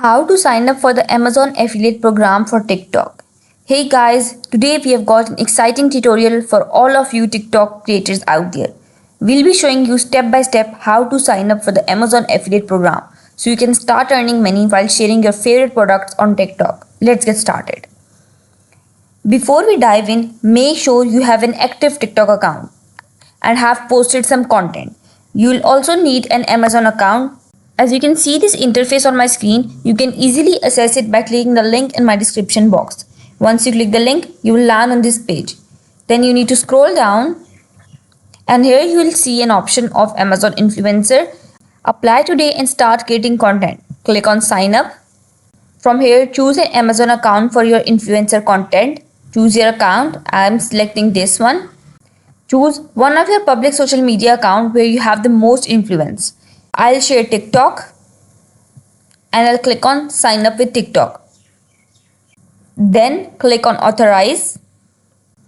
How to sign up for the Amazon affiliate program for TikTok. Hey guys, today we have got an exciting tutorial for all of you TikTok creators out there. We'll be showing you step by step how to sign up for the Amazon affiliate program so you can start earning money while sharing your favorite products on TikTok. Let's get started. Before we dive in, make sure you have an active TikTok account and have posted some content. You'll also need an Amazon account. As you can see this interface on my screen, you can easily access it by clicking the link in my description box. Once you click the link, you will land on this page. Then you need to scroll down and here you will see an option of Amazon Influencer. Apply today and start creating content. Click on sign up. From here, choose an Amazon account for your influencer content. Choose your account. I am selecting this one. Choose one of your public social media account where you have the most influence. I'll share TikTok and I'll click on sign up with TikTok. Then click on authorize.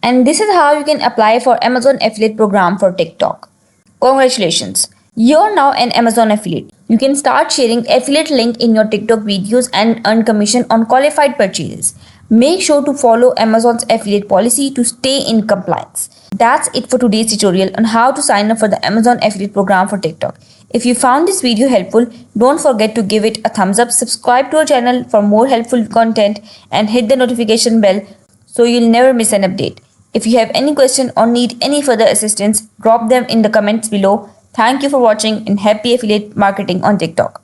And this is how you can apply for Amazon affiliate program for TikTok. Congratulations. You're now an Amazon affiliate. You can start sharing affiliate link in your TikTok videos and earn commission on qualified purchases. Make sure to follow Amazon's affiliate policy to stay in compliance. That's it for today's tutorial on how to sign up for the Amazon affiliate program for TikTok. If you found this video helpful, don't forget to give it a thumbs up, subscribe to our channel for more helpful content and hit the notification bell so you'll never miss an update. If you have any question or need any further assistance, drop them in the comments below. Thank you for watching and happy affiliate marketing on TikTok.